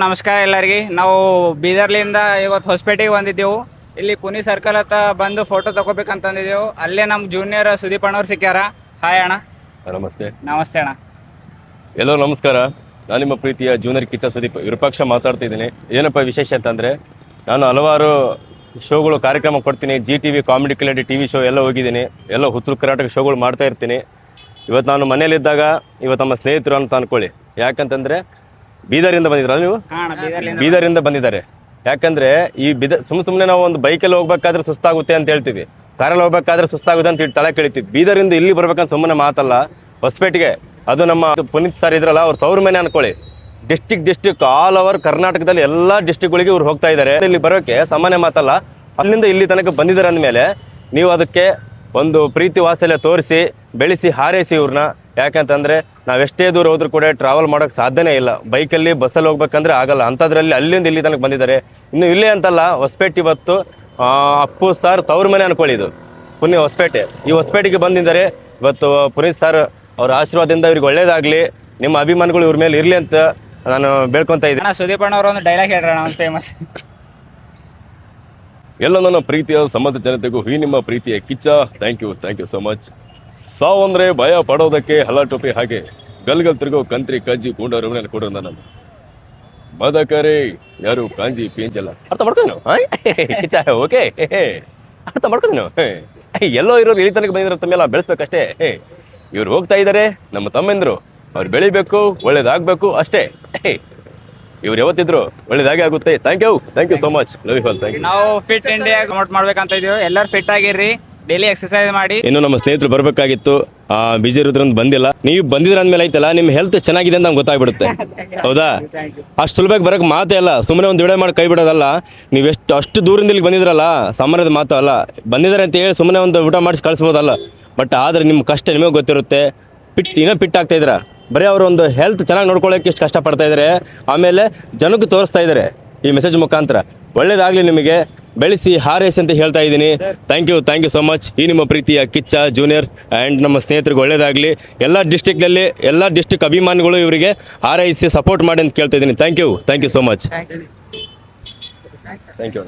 ನಮಸ್ಕಾರ ಎಲ್ಲರಿಗೆ. ನಾವು ಬೀದರ್ಲಿಂದ ಇವತ್ತು ಹೊಸಪೇಟೆಗೆ ಬಂದಿದ್ದೆವು. ಇಲ್ಲಿ ಪುನಿ ಸರ್ಕಲ್ ಹತ್ತ ಬಂದು ಫೋಟೋ ತಗೋಬೇಕಂತಂದಿದ್ದೆವು. ಅಲ್ಲೇ ನಮ್ಮ ಜೂನಿಯರ್ ಸುದೀಪ್ ಅಣ್ಣವ್ರು ಸಿಕ್ಕ್ಯಾರ. ಹಾಯ್ ಅಣ್ಣ. ನಮಸ್ತೆ. ನಮಸ್ತೆ ಅಣ್ಣ. ಎಲ್ಲೋ ನಮಸ್ಕಾರ. ನಾನು ನಿಮ್ಮ ಪ್ರೀತಿಯ ಜೂನಿಯರ್ ಕಿಚ್ಚ ಸುದೀಪ್ ವಿರೂಪಾಕ್ಷ ಮಾತಾಡ್ತಿದ್ದೀನಿ. ಏನಪ್ಪ ವಿಶೇಷ ಅಂತಂದರೆ, ನಾನು ಹಲವಾರು ಶೋಗಳು ಕಾರ್ಯಕ್ರಮ ಕೊಡ್ತೀನಿ. GTV comedy club TV show ಎಲ್ಲ ಹೋಗಿದ್ದೀನಿ. ಎಲ್ಲ ಉತ್ತರ ಕರ್ನಾಟಕ ಶೋಗಳು ಮಾಡ್ತಾ ಇರ್ತೀನಿ. ಇವತ್ತು ನಾನು ಮನೇಲಿದ್ದಾಗ ಇವತ್ತು ನಮ್ಮ ಸ್ನೇಹಿತರು ಅಂತ ಅಂದ್ಕೊಳ್ಳಿ. ಯಾಕಂತಂದರೆ ಬೀದರಿಂದ ಬಂದಿದ್ರಲ್ಲ ನೀವು? ಬೀದರಿಂದ ಬಂದಿದ್ದಾರೆ. ಯಾಕಂದರೆ ಈ ಸುಮ್ಮನೆ ನಾವು ಒಂದು ಬೈಕಲ್ಲಿ ಹೋಗ್ಬೇಕಾದ್ರೆ ಸುಸ್ತಾಗುತ್ತೆ ಅಂತ ಹೇಳ್ತೀವಿ, ಕಾರಲ್ಲಿ ಹೋಗ್ಬೇಕಾದ್ರೆ ಸುಸ್ತಾಗುತ್ತೆ ಅಂತ ತಲೆ ಕೇಳ್ತೀವಿ. ಬೀದರಿಂದ ಇಲ್ಲಿ ಬರ್ಬೇಕಂತ ಸುಮ್ಮನೆ ಮಾತಲ್ಲ. ಹೊಸಪೇಟೆಗೆ, ಅದು ನಮ್ಮ ಪುನೀತ್ ಸರ್ ಇದ್ರಲ್ಲ, ಅವ್ರು ತವ್ರ ಮನೆ ಅನ್ಕೊಳ್ಳಿ. ಡಿಸ್ಟಿಕ್ ಆಲ್ ಓವರ್ ಕರ್ನಾಟಕದಲ್ಲಿ ಎಲ್ಲ ಡಿಸ್ಟಿಕ್ಗಳಿಗೆ ಇವ್ರು ಹೋಗ್ತಾ ಇದ್ದಾರೆ. ಇಲ್ಲಿ ಬರೋಕ್ಕೆ ಸಾಮಾನ್ಯ ಮಾತಲ್ಲ. ಅಲ್ಲಿಂದ ಇಲ್ಲಿ ತನಕ ಬಂದಿದ್ದಾರೆ ಅಂದಮೇಲೆ ನೀವು ಅದಕ್ಕೆ ಒಂದು ಪ್ರೀತಿ ವಾತ್ಸಲ್ಯ ತೋರಿಸಿ ಬೆಳೆಸಿ ಹಾರೈಸಿ ಇವ್ರನ್ನ. ಯಾಕಂತಂದರೆ ನಾವೆಷ್ಟೇ ದೂರ ಹೋದ್ರೂ ಕೂಡ ಟ್ರಾವೆಲ್ ಮಾಡೋಕ್ಕೆ ಸಾಧ್ಯನೇ ಇಲ್ಲ. ಬೈಕಲ್ಲಿ ಬಸ್ಸಲ್ಲಿ ಹೋಗ್ಬೇಕಂದ್ರೆ ಆಗಲ್ಲ. ಅಂಥದ್ರಲ್ಲಿ ಅಲ್ಲಿಂದ ಇಲ್ಲಿ ತನಕ ಬಂದಿದ್ದಾರೆ. ಇನ್ನು ಇಲ್ಲೇ ಅಂತಲ್ಲ, ಹೊಸಪೇಟೆ ಇವತ್ತು ಅಪ್ಪು ಸರ್ ತವ್ರ ಮನೆ ಅನ್ಕೊಳ್ಳಿದ್ದು ಪುಣ್ಯ ಹೊಸಪೇಟೆ. ಈ ಹೊಸಪೇಟೆಗೆ ಬಂದಿದ್ದಾರೆ ಇವತ್ತು. ಪುನೀತ್ ಸರ್ ಅವರ ಆಶೀರ್ವಾದದಿಂದ ಇವ್ರಿಗೆ ಒಳ್ಳೇದಾಗಲಿ, ನಿಮ್ಮ ಅಭಿಮಾನಿಗಳು ಇವ್ರ ಮೇಲೆ ಇರಲಿ ಅಂತ ನಾನು ಬೇಡ್ಕೊತಾ ಇದ್ದೀನಿ. ಸುದೀಪ್ ಅಣ್ಣವ್ರು ಒಂದು ಡೈಲಾಗ್ ಹೇಳ್ರಣ, ಒಂದು ಫೇಮಸ್. ಎಲ್ಲ ನನ್ನ ಪ್ರೀತಿಯ ಸಮಾಜ ಜನತೆಗೂ ಈ ನಿಮ್ಮ ಪ್ರೀತಿಯ Kichcha. Thank you so much. ಸಾವಂದ್ರೆ ಭಯ ಪಡೋದಕ್ಕೆ ಹಲ ಟೋಪಿ ಹಾಗೆ, ಗಲ್ಗಲ್ ತಿರುಗೋ ಕಂತ್ರಿ ಕಜ್ಜಿ ಗೂಂಡರು ಕೊಡೋರು ನಾನು ಬದಕರೆ ಯಾರು ಕಾಂಜಿ ಪೇಂಚಲ್ಲ. ಅರ್ಥ ಮಾಡ್ಕೊಂಡು ಕಿಚ್ಚ. ಓಕೆ, ಅರ್ಥ ಮಾಡ್ಕೊಂಡು ಎಲ್ಲೋ ಇರೋದು ಇಲ್ಲಿ ತನಕ ಬಂದಿರೋ ತಮ್ಮೆಲ್ಲ ಬೆಳೆಸ್ಬೇಕಷ್ಟೇ. ಇವ್ರು ಹೋಗ್ತಾ ಇದ್ದಾರೆ, ನಮ್ಮ ತಮ್ಮೆಂದರು. ಅವ್ರು ಬೆಳಿಬೇಕು, ಒಳ್ಳೇದಾಗಬೇಕು ಅಷ್ಟೇ. ಇವ್ರು ಯಾವತ್ತಿದ್ರು ಒಳ್ಳೇದಾಗೆ ಆಗುತ್ತೆ. Thank you so much. Love you all. Thank you. ನಾವು ಫಿಟ್ ಇಂಡಿಯಾ ಪ್ರಮೋಟ್ ಮಾಡ್ಬೇಕಂತ ಇದೀವಿ. ಎಲ್ಲರೂ ಫಿಟ್ ಆಗಿರ್ರಿ, ಡೈಲಿ ಎಕ್ಸರ್ಸೈಸ್ ಮಾಡಿ. ಇನ್ನು ನಮ್ಮ ಸ್ನೇಹಿತರು ಬರಬೇಕಾಗಿತ್ತು, ಬಿಜಿ ಇರೋದ್ರಿಂದ ಬಂದಿಲ್ಲ. ನೀವು ಬಂದಿದ್ರ ಅಂದ್ಮೇಲೆ ಐತಲ್ಲ, ನಿಮ್ಮ ಹೆಲ್ತ್ ಚೆನ್ನಾಗಿದೆ ಅಂತ ನಮ್ಗೆ ಗೊತ್ತಾಗ್ಬಿಡುತ್ತೆ. ಹೌದಾ? ಅಷ್ಟು ಸುಲಭಕ್ಕೆ ಬರೋಕ್ಕೆ ಮಾತೇ ಅಲ್ಲ. ಸುಮ್ಮನೆ ಒಂದು ವಿಡಿಯೋ ಮಾಡಿ ಕೈ ಬಿಡೋದಲ್ಲ. ನೀವು ಅಷ್ಟು ದೂರದಿಂದ ಇಲ್ಲಿ ಬಂದಿದ್ರಲ್ಲ, ಸಾಮಾನ್ಯದ ಮಾತು ಅಲ್ಲ. ಬಂದಿದ್ದಾರೆ ಅಂತ ಹೇಳಿ ಸುಮ್ಮನೆ ಒಂದು ಊಟ ಮಾಡಿಸಿ ಕಳಿಸ್ಬೋದಲ್ಲ. ಬಟ್ ಆದರೆ ನಿಮ್ಮ ಕಷ್ಟ ನಿಮಗೆ ಗೊತ್ತಿರುತ್ತೆ. ಫಿಟ್ ಆಗ್ತಾ ಇದ್ದೀರಾ. ಬರೀ ಅವರು ಒಂದು ಹೆಲ್ತ್ ಚೆನ್ನಾಗಿ ನೋಡ್ಕೊಳ್ಳೋಕೆ ಎಷ್ಟು ಕಷ್ಟಪಡ್ತಾ ಇದ್ದಾರೆ. ಆಮೇಲೆ ಜನಕ್ಕೆ ತೋರಿಸ್ತಾ ಇದ್ದಾರೆ ಈ ಮೆಸೇಜ್ ಮುಖಾಂತರ. ಒಳ್ಳೇದಾಗಲಿ ನಿಮಗೆ, ಬೆಳೆಸಿ ಹಾರೈಸಿ ಅಂತ ಹೇಳ್ತಾ ಇದ್ದೀನಿ. Thank you so much. ಈ ನಿಮ್ಮ ಪ್ರೀತಿಯ ಕಿಚ್ಚ ಜೂನಿಯರ್ ಆ್ಯಂಡ್ ನಮ್ಮ ಸ್ನೇಹಿತರಿಗೆ ಒಳ್ಳೇದಾಗಲಿ. ಎಲ್ಲ ಡಿಸ್ಟಿಕ್ನಲ್ಲಿ ಎಲ್ಲ ಡಿಸ್ಟಿಕ್ ಅಭಿಮಾನಿಗಳು ಇವರಿಗೆ ಹಾರೈಸಿ ಸಪೋರ್ಟ್ ಮಾಡಿ ಅಂತ ಕೇಳ್ತಾ ಇದ್ದೀನಿ. Thank you so much. Thank you.